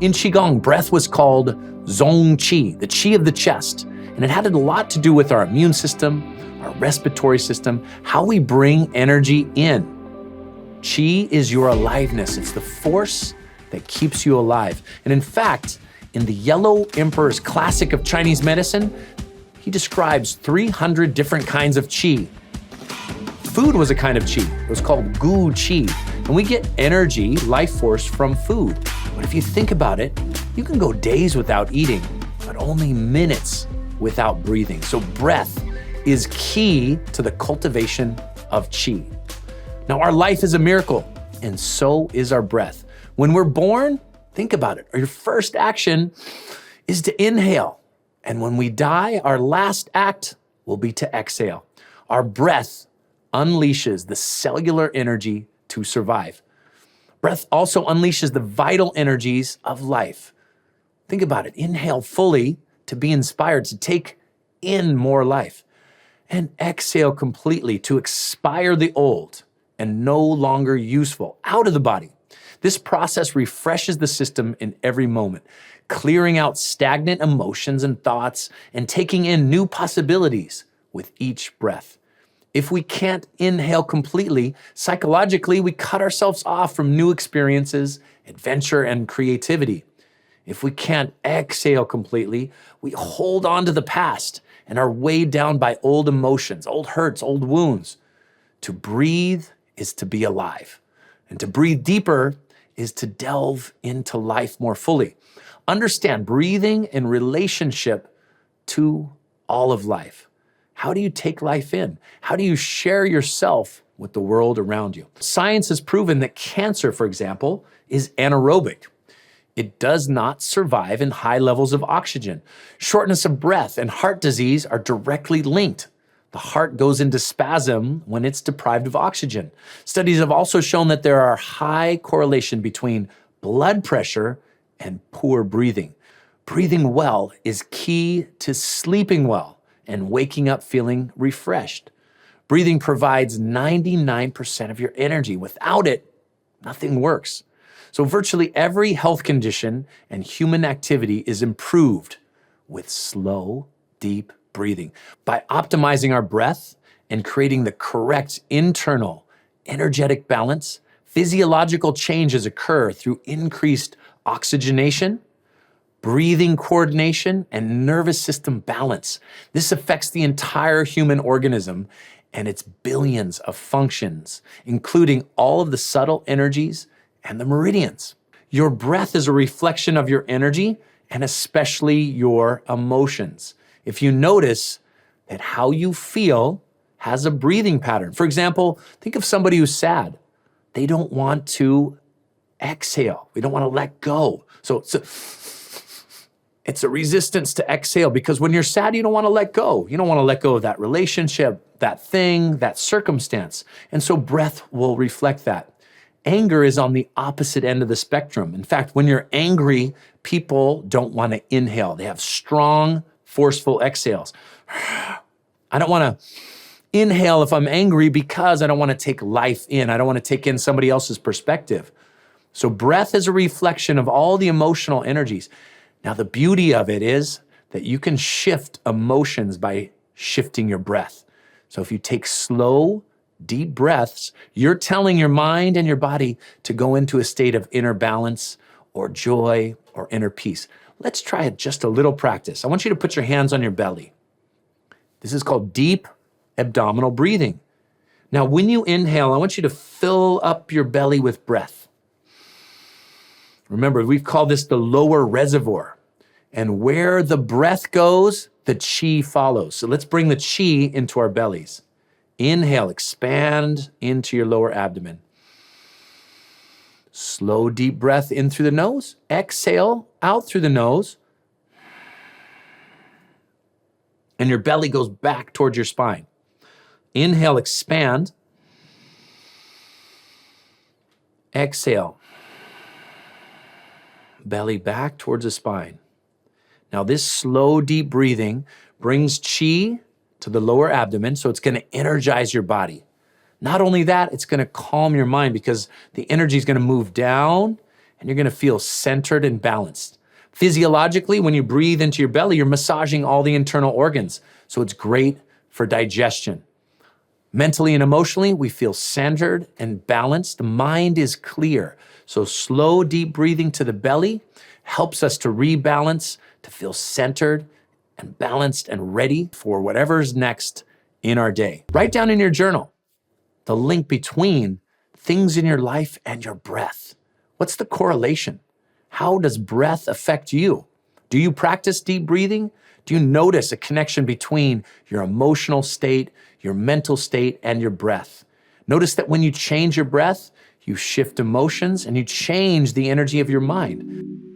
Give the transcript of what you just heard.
In QiGong, breath was called Zong Qi, the Qi of the chest, and it had a lot to do with our immune system, our respiratory system, how we bring energy in. Qi is your aliveness. It's the force that keeps you alive. And in fact, in the Yellow Emperor's classic of Chinese medicine, he describes 300 different kinds of qi. Food was a kind of qi. It was called gu qi. And we get energy, life force from food. But if you think about it, you can go days without eating, but only minutes without breathing. So breath is key to the cultivation of qi. Now, our life is a miracle, and so is our breath. When we're born, think about it. Your first action is to inhale. And when we die, our last act will be to exhale. Our breath unleashes the cellular energy to survive. Breath also unleashes the vital energies of life. Think about it. Inhale fully to be inspired, to take in more life. And exhale completely to expire the old and no longer useful out of the body. This process refreshes the system in every moment, clearing out stagnant emotions and thoughts and taking in new possibilities with each breath. If we can't inhale completely, psychologically, we cut ourselves off from new experiences, adventure, and creativity. If we can't exhale completely, we hold on to the past and are weighed down by old emotions, old hurts, old wounds. To breathe is to be alive. And to breathe deeper is to delve into life more fully. Understand breathing in relationship to all of life. How do you take life in? How do you share yourself with the world around you? Science has proven that cancer, for example, is anaerobic. It does not survive in high levels of oxygen. Shortness of breath and heart disease are directly linked. The heart goes into spasm when it's deprived of oxygen. Studies have also shown that there are high correlation between blood pressure and poor breathing. Breathing well is key to sleeping well and waking up feeling refreshed. Breathing provides 99% of your energy. Without it, nothing works. So virtually every health condition and human activity is improved with slow, deep breathing. By optimizing our breath and creating the correct internal energetic balance, physiological changes occur through increased oxygenation, breathing coordination, and nervous system balance. This affects the entire human organism and its billions of functions, including all of the subtle energies and the meridians. Your breath is a reflection of your energy and especially your emotions. If you notice that how you feel has a breathing pattern. For example, think of somebody who's sad. They don't want to exhale. We don't want to let go. So it's a resistance to exhale because when you're sad, you don't want to let go. You don't want to let go of that relationship, that thing, that circumstance. And so breath will reflect that. Anger is on the opposite end of the spectrum. In fact, when you're angry, people don't want to inhale. They have strong, forceful exhales. I don't want to inhale if I'm angry because I don't want to take life in. I don't want to take in somebody else's perspective. So breath is a reflection of all the emotional energies. Now, the beauty of it is that you can shift emotions by shifting your breath. So if you take slow, deep breaths, you're telling your mind and your body to go into a state of inner balance or joy or inner peace. Let's try it just a little practice. I want you to put your hands on your belly. This is called deep abdominal breathing. Now, when you inhale, I want you to fill up your belly with breath. Remember, we've called this the lower reservoir. And where the breath goes, the qi follows. So let's bring the qi into our bellies. Inhale, expand into your lower abdomen. Slow, deep breath in through the nose. Exhale out through the nose. And your belly goes back towards your spine. Inhale, expand. Exhale. Belly back towards the spine. Now this slow, deep breathing brings qi to the lower abdomen, so it's going to energize your body. Not only that, it's going to calm your mind because the energy is going to move down and you're gonna feel centered and balanced. Physiologically, when you breathe into your belly, you're massaging all the internal organs, so it's great for digestion. Mentally and emotionally, we feel centered and balanced. The mind is clear. So slow, deep breathing to the belly helps us to rebalance, to feel centered and balanced and ready for whatever's next in our day. Write down in your journal the link between things in your life and your breath. What's the correlation? How does breath affect you? Do you practice deep breathing? Do you notice a connection between your emotional state, your mental state, and your breath? Notice that when you change your breath, you shift emotions and you change the energy of your mind.